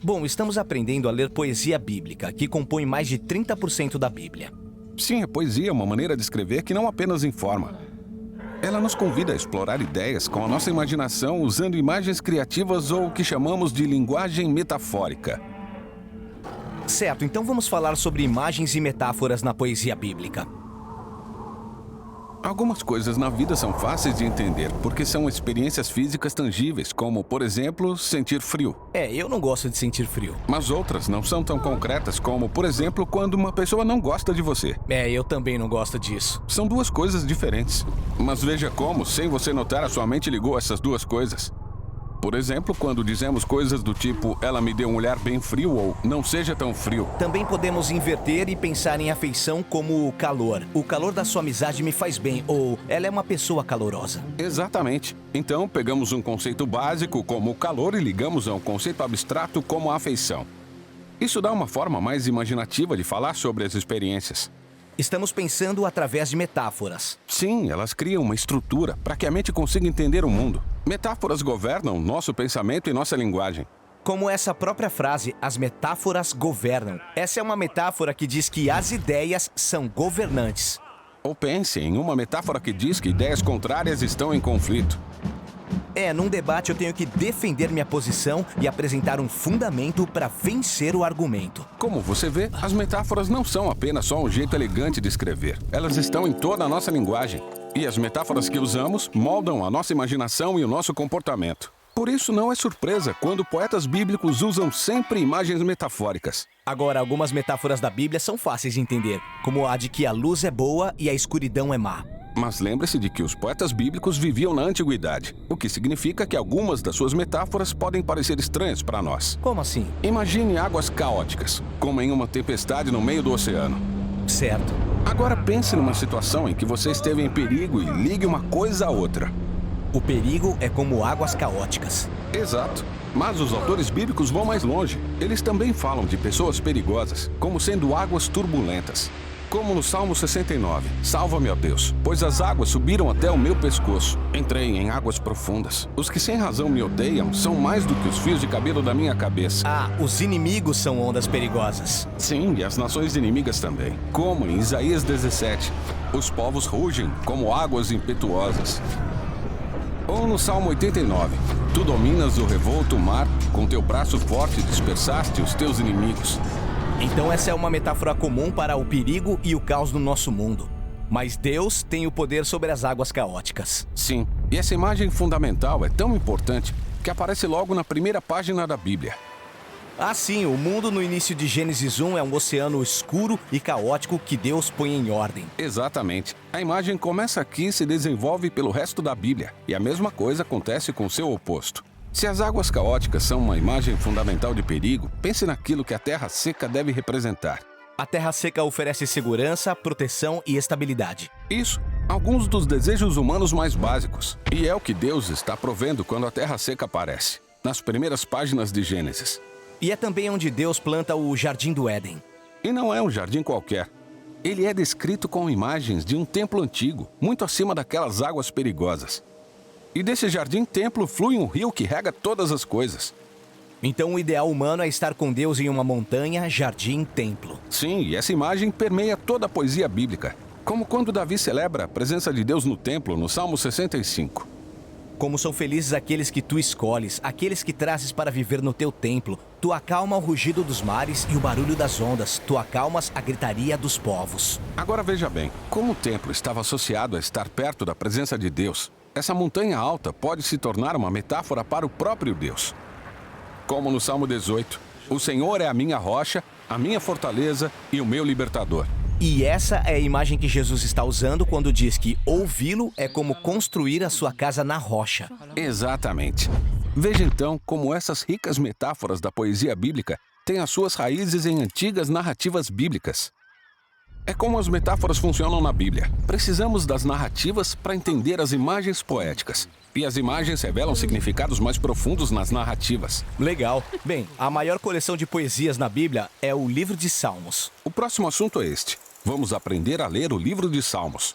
Bom, estamos aprendendo a ler poesia bíblica, que compõe mais de 30% da Bíblia. Sim, a poesia é uma maneira de escrever que não apenas informa. Ela nos convida a explorar ideias com a nossa imaginação usando imagens criativas ou o que chamamos de linguagem metafórica. Certo, então vamos falar sobre imagens e metáforas na poesia bíblica. Algumas coisas na vida são fáceis de entender, porque são experiências físicas tangíveis, como, por exemplo, sentir frio. Eu não gosto de sentir frio. Mas outras não são tão concretas, como, por exemplo, quando uma pessoa não gosta de você. Eu também não gosto disso. São duas coisas diferentes. Mas veja como, sem você notar, a sua mente ligou essas duas coisas. Por exemplo, quando dizemos coisas do tipo ela me deu um olhar bem frio ou não seja tão frio. Também podemos inverter e pensar em afeição como o calor. O calor da sua amizade me faz bem, ou ela é uma pessoa calorosa. Exatamente. Então, pegamos um conceito básico como o calor e ligamos a um conceito abstrato como a afeição. Isso dá uma forma mais imaginativa de falar sobre as experiências. Estamos pensando através de metáforas. Sim, elas criam uma estrutura para que a mente consiga entender o mundo. Metáforas governam nosso pensamento e nossa linguagem. Como essa própria frase, as metáforas governam. Essa é uma metáfora que diz que as ideias são governantes. Ou pense em uma metáfora que diz que ideias contrárias estão em conflito. Num debate eu tenho que defender minha posição e apresentar um fundamento para vencer o argumento. Como você vê, as metáforas não são apenas só um jeito elegante de escrever. Elas estão em toda a nossa linguagem. E as metáforas que usamos moldam a nossa imaginação e o nosso comportamento. Por isso não é surpresa quando poetas bíblicos usam sempre imagens metafóricas. Agora, algumas metáforas da Bíblia são fáceis de entender, como a de que a luz é boa e a escuridão é má. Mas lembre-se de que os poetas bíblicos viviam na antiguidade, o que significa que algumas das suas metáforas podem parecer estranhas para nós. Como assim? Imagine águas caóticas, como em uma tempestade no meio do oceano. Certo. Agora pense numa situação em que você esteve em perigo e ligue uma coisa à outra. O perigo é como águas caóticas. Exato. Mas os autores bíblicos vão mais longe. Eles também falam de pessoas perigosas, como sendo águas turbulentas. Como no Salmo 69, salva-me, ó Deus, pois as águas subiram até o meu pescoço. Entrei em águas profundas. Os que sem razão me odeiam são mais do que os fios de cabelo da minha cabeça. Os inimigos são ondas perigosas. Sim, e as nações inimigas também. Como em Isaías 17, os povos rugem como águas impetuosas. Ou no Salmo 89, tu dominas o revolto mar, com teu braço forte dispersaste os teus inimigos. Então essa é uma metáfora comum para o perigo e o caos no nosso mundo. Mas Deus tem o poder sobre as águas caóticas. Sim, e essa imagem fundamental é tão importante que aparece logo na primeira página da Bíblia. Sim, o mundo no início de Gênesis 1 é um oceano escuro e caótico que Deus põe em ordem. Exatamente. A imagem começa aqui e se desenvolve pelo resto da Bíblia. E a mesma coisa acontece com seu oposto. Se as águas caóticas são uma imagem fundamental de perigo, pense naquilo que a terra seca deve representar. A terra seca oferece segurança, proteção e estabilidade. Isso, alguns dos desejos humanos mais básicos. E é o que Deus está provendo quando a terra seca aparece, nas primeiras páginas de Gênesis. E é também onde Deus planta o Jardim do Éden. E não é um jardim qualquer. Ele é descrito com imagens de um templo antigo, muito acima daquelas águas perigosas. E desse jardim-templo flui um rio que rega todas as coisas. Então o ideal humano é estar com Deus em uma montanha, jardim, templo. Sim, e essa imagem permeia toda a poesia bíblica. Como quando Davi celebra a presença de Deus no templo, no Salmo 65. Como são felizes aqueles que tu escolhes, aqueles que trazes para viver no teu templo. Tu acalma o rugido dos mares e o barulho das ondas. Tu acalmas a gritaria dos povos. Agora veja bem, como o templo estava associado a estar perto da presença de Deus, essa montanha alta pode se tornar uma metáfora para o próprio Deus. Como no Salmo 18, o Senhor é a minha rocha, a minha fortaleza e o meu libertador. E essa é a imagem que Jesus está usando quando diz que ouvi-lo é como construir a sua casa na rocha. Exatamente. Veja então como essas ricas metáforas da poesia bíblica têm as suas raízes em antigas narrativas bíblicas. É como as metáforas funcionam na Bíblia. Precisamos das narrativas para entender as imagens poéticas. E as imagens revelam significados mais profundos nas narrativas. Legal. Bem, a maior coleção de poesias na Bíblia é o Livro de Salmos. O próximo assunto é este. Vamos aprender a ler o livro de Salmos.